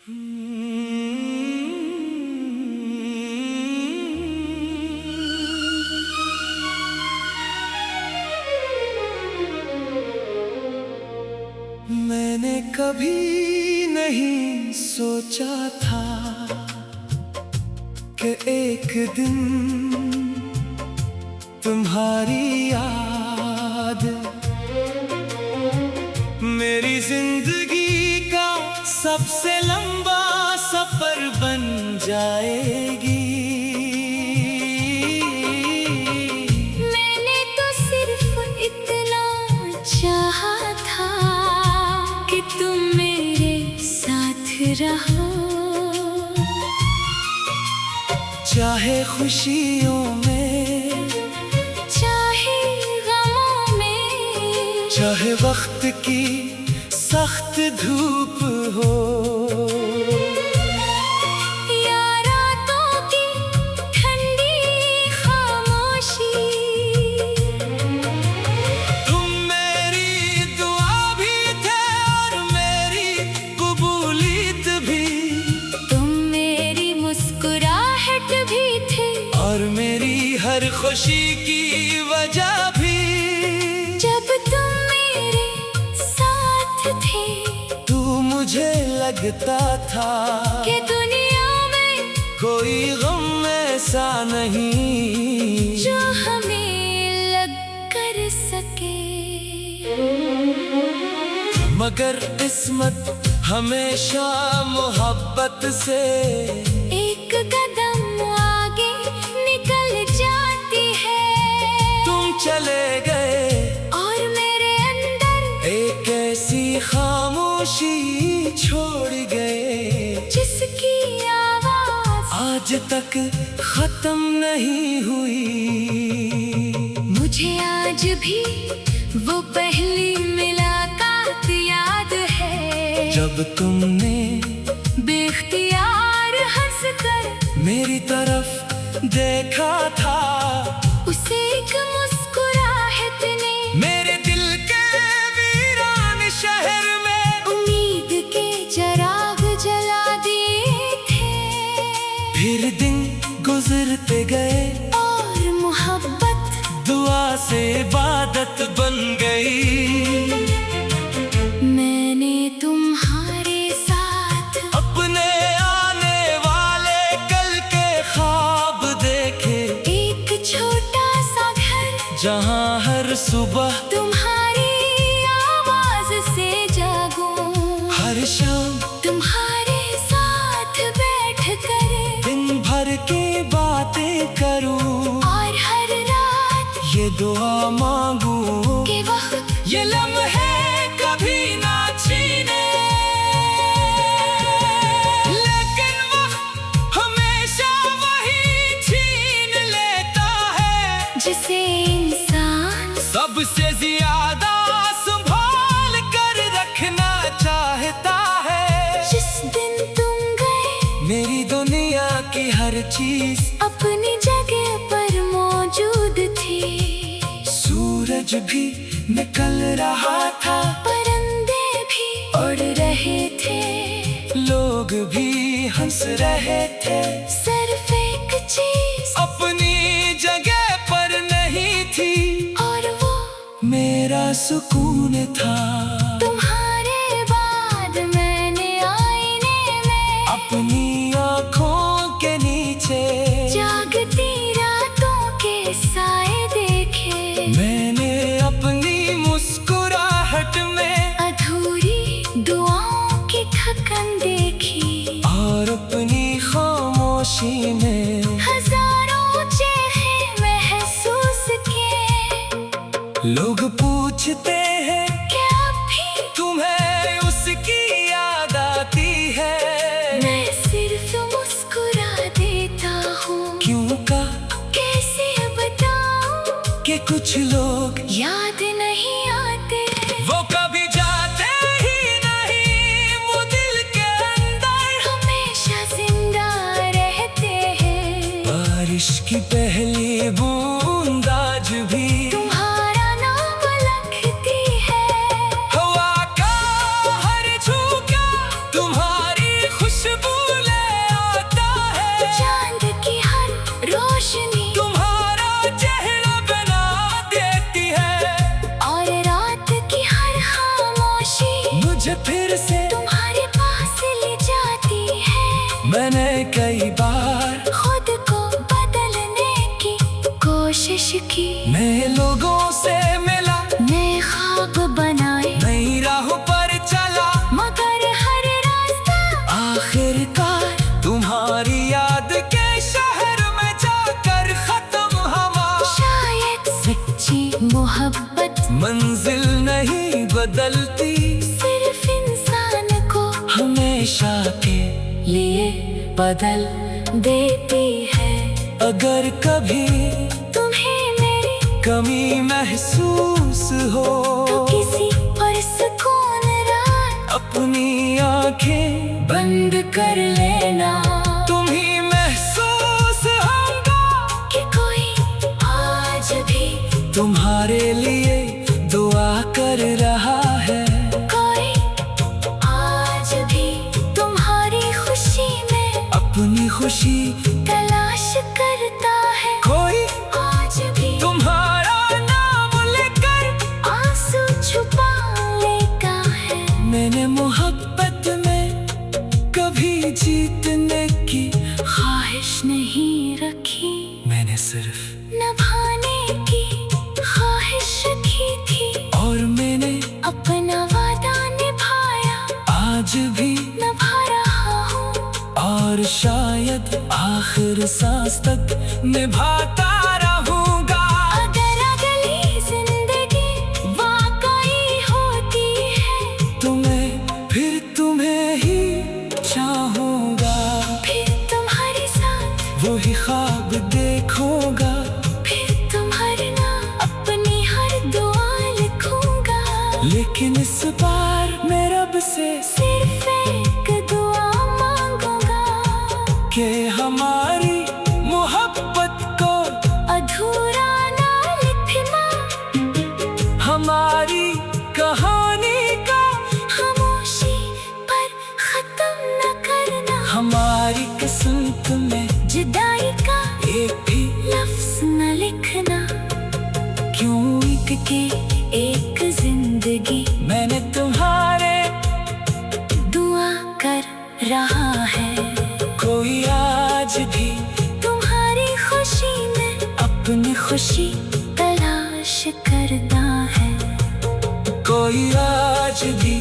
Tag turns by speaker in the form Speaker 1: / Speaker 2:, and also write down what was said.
Speaker 1: मैंने कभी नहीं सोचा था कि एक दिन तुम्हारी याद मेरी जिंदगी का सबसे लंबा सफर बन जाएगी।
Speaker 2: मैंने तो सिर्फ इतना चाहा था कि तुम मेरे साथ रहो,
Speaker 1: चाहे खुशियों में
Speaker 2: चाहे गमों में,
Speaker 1: चाहे वक्त की सख्त धूप हो
Speaker 2: या रातों की ठंडी खामोशी।
Speaker 1: तुम मेरी दुआ भी थे और मेरी कबूलियत भी,
Speaker 2: तुम मेरी मुस्कुराहट भी थे
Speaker 1: और मेरी हर खुशी की वजह भी।
Speaker 2: जब तुम मेरे साथ थे
Speaker 1: तू मुझे लगता था
Speaker 2: कि दुनिया में
Speaker 1: कोई गम ऐसा नहीं
Speaker 2: जो हमें लग कर सके।
Speaker 1: मगर किस्मत हमेशा मोहब्बत से
Speaker 2: एक कदम आगे निकल जाती है।
Speaker 1: तुम चले गए
Speaker 2: और मेरे अंदर
Speaker 1: एक ऐसी खामोशी छोड़ गए
Speaker 2: जिसकी आवाज
Speaker 1: आज तक खत्म नहीं हुई।
Speaker 2: मुझे आज भी वो पहली मुलाकात याद है,
Speaker 1: जब तुमने
Speaker 2: बेख्तियार हंसकर
Speaker 1: मेरी तरफ देखा था,
Speaker 2: उसे एक मुस्कुराहट ने
Speaker 1: मेरे दिल के वीरान शहर में
Speaker 2: उम्मीद के चिराग जला दिए थे।
Speaker 1: फिर दिन गुजरते गए
Speaker 2: और मोहब्बत
Speaker 1: दुआ से इबादत बन गई।
Speaker 2: मैंने तुम्हारे साथ
Speaker 1: अपने आने वाले कल के ख्वाब देखे,
Speaker 2: एक छोटा सा घर
Speaker 1: जहाँ हर सुबह
Speaker 2: तुम्हारी आवाज से जागूं,
Speaker 1: हर शाम
Speaker 2: तुम्हारे साथ बैठ कर
Speaker 1: दिन भर की बातें करूं,
Speaker 2: और हर रात
Speaker 1: ये दुआ मांगूं
Speaker 2: के वक्त
Speaker 1: ये लम्हे कभी ना छीने। लेकिन वक्त हमेशा वही छीन लेता है
Speaker 2: जिसे इंसान
Speaker 1: सबसे ज्यादा संभाल कर रखना चाहता है।
Speaker 2: जिस दिन तुम गए
Speaker 1: मेरी दुनिया की हर चीज
Speaker 2: अपनी जगह पर मौजूद थी।
Speaker 1: सूरज भी निकल रहा था,
Speaker 2: परिंदे भी उड़ रहे थे,
Speaker 1: लोग भी हंस रहे थे।
Speaker 2: सिर्फ एक चीज
Speaker 1: अपनी जगह पर नहीं थी
Speaker 2: और वो
Speaker 1: मेरा सुकून था।
Speaker 2: तुम्हारे बाद मैंने आईने में
Speaker 1: अपनी आँखों के नीचे
Speaker 2: जागती रातों के साए देखे।
Speaker 1: मैंने अपनी मुस्कुराहट में
Speaker 2: अधूरी दुआओं की थकन देखी,
Speaker 1: और अपनी खामोशी में
Speaker 2: हजारों चेहरे महसूस किए।
Speaker 1: लोग पूछते हैं
Speaker 2: क्या अब भी
Speaker 1: तुम्हें उसकी याद आती है?
Speaker 2: मैं सिर्फ मुस्कुरा देता हूँ।
Speaker 1: क्यों का
Speaker 2: कैसे बताऊं
Speaker 1: कि कुछ लोग
Speaker 2: याद नहीं आते,
Speaker 1: वो कभी जाते ही नहीं, वो दिल के अंदर
Speaker 2: हमेशा जिंदा रहते हैं।
Speaker 1: बारिश की पहली बूंद आज भी
Speaker 2: तुम्हारा नाम लिखती है,
Speaker 1: हवा का हर झोंका तुम्हारी खुश
Speaker 2: की
Speaker 1: नए लोगों से मिला,
Speaker 2: नए ख्वाब बनाए,
Speaker 1: नई राहों पर चला,
Speaker 2: मगर हर रास्ता
Speaker 1: आखिरकार तुम्हारी याद के शहर में जाकर खत्म हुआ।
Speaker 2: शायद सच्ची मोहब्बत
Speaker 1: मंजिल नहीं बदलती,
Speaker 2: सिर्फ इंसान को
Speaker 1: हमेशा के
Speaker 2: लिए बदल देती है।
Speaker 1: अगर कभी
Speaker 2: तुम्हें मेरी
Speaker 1: कमी महसूस हो,
Speaker 2: तो किसी और सुकून रात
Speaker 1: अपनी आंखें
Speaker 2: बंद कर लेना।
Speaker 1: तुम्हें महसूस होगा
Speaker 2: कि कोई आज भी
Speaker 1: तुम्हारे लिए दुआ कर रहा है।
Speaker 2: कोई आज भी तुम्हारी खुशी में
Speaker 1: अपनी खुशी
Speaker 2: तलाश करता है।
Speaker 1: कोई
Speaker 2: आज भी
Speaker 1: तुम्हारा नाम लेकर
Speaker 2: आंसू छुपा लेता है।
Speaker 1: मैंने मोहब्बत में कभी जीतने की
Speaker 2: ख्वाहिश नहीं रखी,
Speaker 1: मैंने सिर्फ
Speaker 2: निभाने की ख्वाहिश रखी थी।
Speaker 1: और मैंने
Speaker 2: अपना वादा निभाया,
Speaker 1: आज भी
Speaker 2: निभा रहा हूँ।
Speaker 1: और शायद आखिर सांस तक निभाता रहूंगा।
Speaker 2: अगर अगली जिंदगी वाकई होती है,
Speaker 1: तुम्हें ही चाहूंगा।
Speaker 2: फिर तुम्हारे साथ
Speaker 1: वही ख्वाब देखूंगा।
Speaker 2: फिर तुम्हारे नाम अपनी हर दुआ लिखूंगा।
Speaker 1: लेकिन इस बार मैं रब से
Speaker 2: सिर्फ एक दुआ मांगूंगा
Speaker 1: कि हमारी मोहब्बत को
Speaker 2: अधूरा ना लिखना,
Speaker 1: हमारी कहानी का
Speaker 2: खामोशी पर खत्म न करना।
Speaker 1: हमारी किस्मत में
Speaker 2: जुदाई का
Speaker 1: एक भी
Speaker 2: लफ्ज न लिखना।
Speaker 1: क्यों
Speaker 2: एक के एक जिंदगी
Speaker 1: मैंने तुम्हारे
Speaker 2: दुआ कर रहा है।
Speaker 1: कोई आज भी
Speaker 2: तुम्हारी खुशी में
Speaker 1: अपनी खुशी
Speaker 2: तलाश करता है।
Speaker 1: कोई आज भी